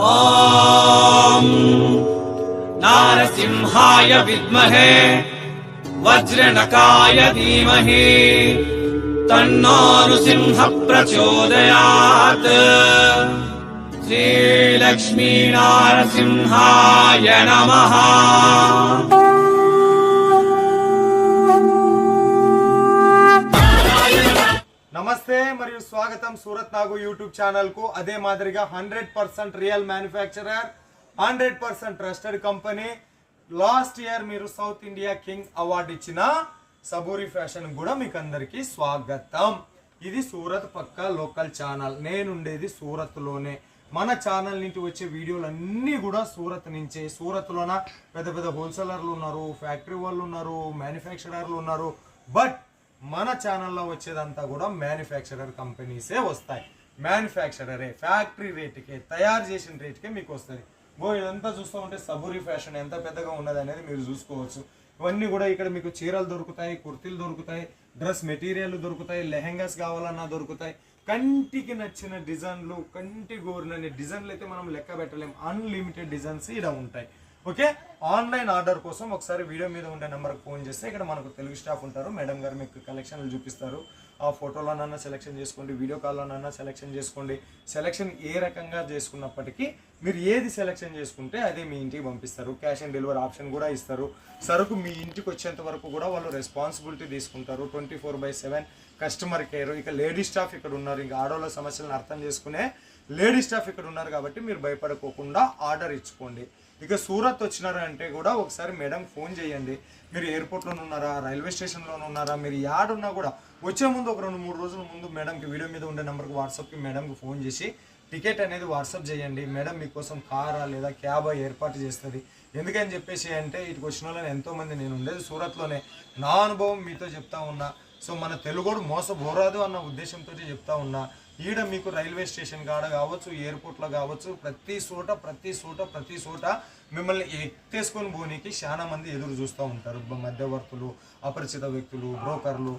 ఓం నారసింహాయ విద్మహే వజ్రనకాయ ధీమహి తన్నో నృసింహ ప్రచోదయాత్. శ్రీలక్ష్మీ నారసింహాయ నమః. నమస్తే మరియు స్వాగతం సూరత్ నాగు యూట్యూబ్ ఛానల్ కు. అదే మాదిరిగా 100% real manufacturer, 100% trusted company. Last year మీరు సౌత్ ఇండియా కింగ్ అవార్డు ఇచ్చిన సబూరి ఫ్యాషన్ కూడా మీకు అందరికి స్వాగతం. ఇది సూరత్ పక్కా లోకల్ ఛానల్. నేనుండేది సూరత్ లోనే. మన ఛానల్ నుంచి వచ్చే వీడియోలు అన్నీ కూడా సూరత్ నుంచే. సూరత్లోన పెద్ద పెద్ద హోల్సేలర్లు ఉన్నారు, ఫ్యాక్టరీ వాళ్ళు ఉన్నారు, మ్యానుఫ్యాక్చరర్లు ఉన్నారు. బట్ మన ఛానల్లో వచ్చేదంతా కూడా మ్యానుఫ్యాక్చరర్ కంపెనీసే వస్తాయి. మ్యానుఫ్యాక్చరరే ఫ్యాక్టరీ రేటుకే, తయారు చేసిన రేటుకే మీకు వస్తుంది. ఇదంతా చూస్తూ ఉంటే సబూరి ఫ్యాషన్ ఎంత పెద్దగా ఉన్నది అనేది మీరు చూసుకోవచ్చు. ఇవన్నీ కూడా ఇక్కడ మీకు చీరలు దొరుకుతాయి, కుర్తీలు దొరుకుతాయి, డ్రెస్ మెటీరియల్ దొరుకుతాయి, లెహెంగాస్ కావాలన్నా దొరుకుతాయి. కంటికి నచ్చిన డిజైన్లు, కంటి గోరినని డిజైన్లు అయితే మనం లెక్క పెట్టలేం. అన్లిమిటెడ్ డిజైన్స్ ఇక్కడ ఉంటాయి. ఓకే, ఆన్లైన్ ఆర్డర్ కోసం ఒకసారి వీడియో మీద ఉండే నెంబర్కి ఫోన్ చేస్తే ఇక్కడ మనకు తెలుగు స్టాఫ్ ఉంటారు. మేడం గారు మీకు కలెక్షన్లు చూపిస్తారు. ఆ ఫోటోలోనన్నా సెలెక్షన్ చేసుకోండి, వీడియో కాల్లోనన్నా సెలెక్షన్ చేసుకోండి. సెలెక్షన్ ఏ రకంగా చేసుకున్నప్పటికీ మీరు ఏది సెలెక్షన్ చేసుకుంటే అదే మీ ఇంటికి పంపిస్తారు. క్యాష్ ఆన్ డెలివరీ ఆప్షన్ కూడా ఇస్తారు. సరుకు మీ ఇంటికి వచ్చేంత వరకు కూడా వాళ్ళు రెస్పాన్సిబిలిటీ తీసుకుంటారు. 24/7 కస్టమర్ కేర్. ఇక లేడీ స్టాఫ్ ఇక్కడ ఉన్నారు. ఇంకా ఆడవాళ్ళ సమస్యలను అర్థం చేసుకునే లేడీ స్టాఫ్ ఇక్కడ ఉన్నారు కాబట్టి మీరు భయపడకోకుండా ఆర్డర్ ఇచ్చుకోండి. ఇక సూరత్ వచ్చినారంటే కూడా ఒకసారి మేడం ఫోన్ చేయండి. మీరు ఎయిర్పోర్ట్లోనే ఉన్నారా, రైల్వే స్టేషన్లోనే ఉన్నారా, మీరు యాడున్నా కూడా వచ్చే ముందు ఒక 2-3 రోజుల ముందు మేడంకి వీడియో మీద ఉండే నెంబర్కి వాట్సాప్కి మేడంకి ఫోన్ చేసి టికెట్ అనేది వాట్సాప్ చేయండి. మేడం మీకోసం కారా లేదా క్యాబా ఏర్పాటు చేస్తుంది. ఎందుకని చెప్పేసి అంటే ఇటుకు వచ్చిన వాళ్ళని ఎంతోమంది, నేను ఉండేది సూరత్లోనే, నా అనుభవం మీతో చెప్తా ఉన్నా. సో మన తెలుగోడు మోసపోరాదు అన్న ఉద్దేశంతో చెప్తా ఉన్నా. ఈడ మీకు రైల్వే స్టేషన్ కాడ కావచ్చు, ఎయిర్పోర్ట్లో కావచ్చు, ప్రతి చోట మిమ్మల్ని ఎత్తేసుకొని పోనీకి చాలా మంది ఎదురు చూస్తూ ఉంటారు. మధ్యవర్తులు, అపరిచిత వ్యక్తులు, బ్రోకర్లు,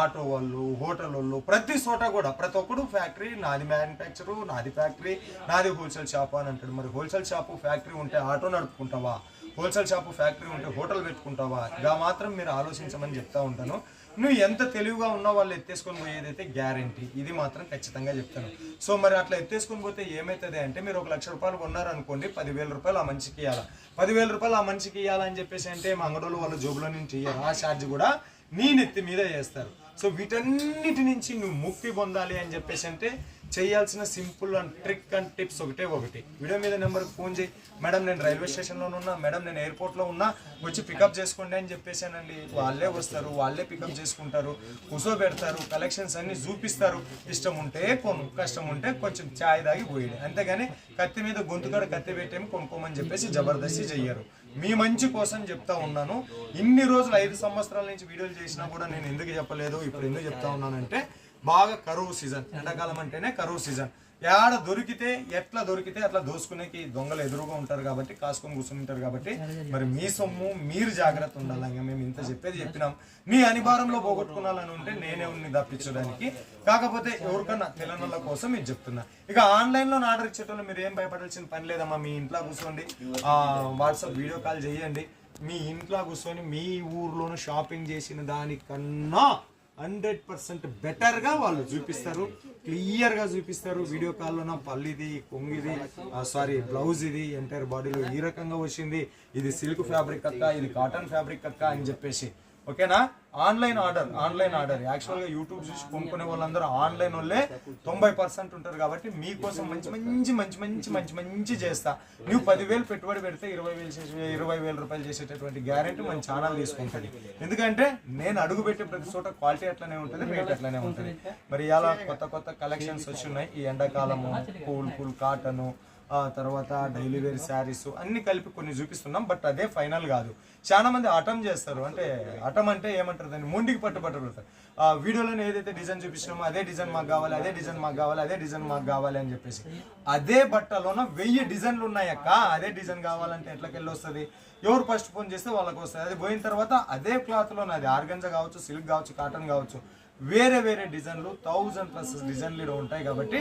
ఆటో వాళ్ళు, హోటల్ వాళ్ళు, ప్రతి చోట కూడా ప్రతి ఒక్కడు ఫ్యాక్టరీ నాది, మ్యానుఫ్యాక్చరు నాది, ఫ్యాక్టరీ నాది, హోల్సేల్ షాప్ అని అంటాడు. మరి హోల్సేల్ షాపు ఫ్యాక్టరీ ఉంటే ఆటో నడుపుకుంటావా? హోల్సేల్ షాపు ఫ్యాక్టరీ ఉంటే హోటల్ పెట్టుకుంటావా? ఇక మాత్రం మీరు ఆలోచించమని చెప్తా ఉంటాను. నువ్వు ఎంత తెలివిగా ఉన్నా వాళ్ళు ఎత్తేసుకొని పోయేదైతే గ్యారంటీ, ఇది మాత్రం ఖచ్చితంగా చెప్తాను. సో మరి అట్లా ఎత్తేసుకొని పోతే ఏమవుతుంది అంటే, మీరు 1 లక్ష రూపాయలు కొన్నారనుకోండి, 10,000 రూపాయలు ఆ మనిషికి ఇవ్వాలి. 10,000 రూపాయలు ఆ మనిషికి ఇవ్వాలని చెప్పేసి అంటే మా అంగడోళ్ళు వాళ్ళ జోబులో నుంచి ఇయ్యారు. ఆ ఛార్జ్ కూడా నీ నెత్తి మీద చేస్తారు. సో వీటన్నిటి నుంచి నువ్వు ముక్తి పొందాలి అని చెప్పేసి అంటే చేయాల్సిన simple and trick and tips ఒకటి. వీడియో మీద నెంబర్కి ఫోన్ చేయి. మేడం నేను రైల్వే స్టేషన్లో ఉన్నా, మేడం నేను ఎయిర్పోర్ట్లో ఉన్నా, వచ్చి పికప్ చేసుకోండి అని చెప్పేసానండి. వాళ్ళే వస్తారు, వాళ్ళే పికప్ చేసుకుంటారు, కూర్చోబెడతారు, కలెక్షన్స్ అన్ని చూపిస్తారు. ఇష్టం ఉంటే కొను, కష్టం ఉంటే కొంచెం ఛాయ్ తాగి పోయాడు. అంతేగాని కత్తి మీద గొంతుకాడ కత్తి పెట్టేమి కొనుక్కోమని చెప్పేసి జబర్దస్తి చెయ్యరు. మీ మంచి కోసం చెప్తా ఉన్నాను. ఇన్ని రోజులు 5 సంవత్సరాల నుంచి వీడియోలు చేసినా కూడా నేను ఎందుకు చెప్పలేదు, ఇప్పుడు ఎందుకు చెప్తా ఉన్నానంటే, బాగా కరువు సీజన్, ఎండాకాలం అంటేనే కరువు సీజన్. ఎట్లా దొరికితే అట్లా దోసుకునేకి దొంగలు ఎదురుగా ఉంటారు కాబట్టి, కాసుకొని కూర్చుని ఉంటారు కాబట్టి మరి మీ సొమ్ము మీరు జాగ్రత్త ఉండాలి. ఇంకా మేము ఇంత చెప్పినాం. మీ అనివారంలో పోగొట్టుకున్నాలని ఉంటే నేనే ఉన్ని తప్పించడానికి. కాకపోతే ఎవరికన్నా తెలంగాణ కోసం ఇది చెప్తున్నా. ఇక ఆన్లైన్లో ఆర్డర్ ఇచ్చేటప్పుడు మీరు ఏం భయపడాల్సిన పని లేదమ్మా. మీ ఇంట్లో కూర్చోండి, వాట్సాప్ వీడియో కాల్ చేయండి. మీ ఇంట్లో కూర్చొని మీ ఊర్లోనూ షాపింగ్ చేసిన దానికన్నా 100% బెటర్గా వాళ్ళు చూపిస్తారు, క్లియర్గా చూపిస్తారు. వీడియో కాల్లోన పల్లిది, కొంగిది, బ్లౌజ్ ఇది ఎంటైర్ బాడీలో ఈ రకంగా వచ్చింది, ఇది సిల్క్ ఫ్యాబ్రిక్ అక్క, ఇది కాటన్ ఫ్యాబ్రిక్ అక్క అని చెప్పేసి. ఓకేనా? ఆన్లైన్ ఆర్డర్ యాక్చువల్గా యూట్యూబ్ చూసి కొనుక్కునే వాళ్ళందరూ ఆన్లైన్ వాళ్ళే 90% ఉంటారు. కాబట్టి మీకోసం మంచి చేస్తా. నువ్వు 10,000 పెట్టుబడి పెడితే 20,000 రూపాయలు చేసేటటువంటి గ్యారెంటీ మన ఛానల్ తీసుకుంటుంది. ఎందుకంటే నేను అడుగు పెట్టే ప్రతి చోట క్వాలిటీ అట్లనే ఉంటుంది, రేట్ అట్లనే ఉంటుంది. మరి ఇలా కొత్త కలెక్షన్స్ వచ్చి ఉన్నాయి. ఈ ఎండాకాలము కూల్ కాటను, తర్వాత డైలీ వేర్ శారీస్ అన్ని కలిపి కొన్ని చూపిస్తున్నాం. బట్ అదే ఫైనల్ కాదు. చాలా మంది అటెంప్ట్ చేస్తారు. అంటే అటెంప్ట్ అంటే ఏమంటారు, దాన్ని మొండికి పట్టుబడతారు. వీడియోలో ఏదైతే డిజైన్ చూపిస్తున్నామో అదే డిజైన్ మాకు కావాలి, అదే డిజైన్ మాకు కావాలి అని చెప్పేసి. అదే బట్టలోన 1000 డిజైన్లు ఉన్నాయక్క. అదే డిజైన్ కావాలంటే ఎట్లకెళ్ళి వస్తుంది? ఎవరు ఫస్ట్ ఫోన్ చేస్తే వాళ్ళకి వస్తుంది. అది పోయిన తర్వాత అదే క్లాత్లోనే, అది ఆర్గంజా కావచ్చు, సిల్క్ కావచ్చు, కాటన్ కావచ్చు, వేరే వేరే డిజైన్లు 1000+ డిజైన్లు ఉంటాయి కాబట్టి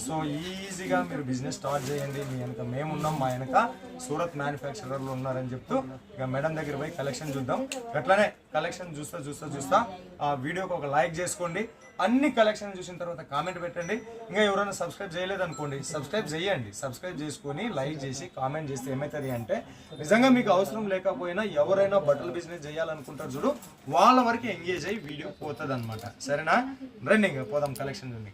సో ఈజీగా మీరు బిజినెస్ స్టార్ట్ చేయండి. మీ వెనక మేమున్నాం, మా వెనక సూరత్ మ్యానుఫ్యాక్చరర్లు ఉన్నారని చెప్తూ ఇక మేడం దగ్గర పోయి కలెక్షన్ చూద్దాం. అట్లానే కలెక్షన్ చూస్తా ఆ వీడియోకి ఒక లైక్ చేసుకోండి. అన్ని కలెక్షన్ చూసిన తర్వాత కామెంట్ పెట్టండి. ఇంకా ఎవరైనా సబ్స్క్రైబ్ చేయలేదు అనుకోండి, సబ్స్క్రైబ్ చేయండి. సబ్స్క్రైబ్ చేసుకొని లైక్ చేసి కామెంట్ చేస్తే ఏమవుతుంది అంటే నిజంగా మీకు అవసరం లేకపోయినా ఎవరైనా బట్టల బిజినెస్ చేయాలనుకుంటారు చూడు, వాళ్ళ వరకు ఎంగేజ్ అయ్యి వీడియో పోతుంది అనమాట. సరేనా? రండి ఇంకా పోదాం కలెక్షన్ చూడండి.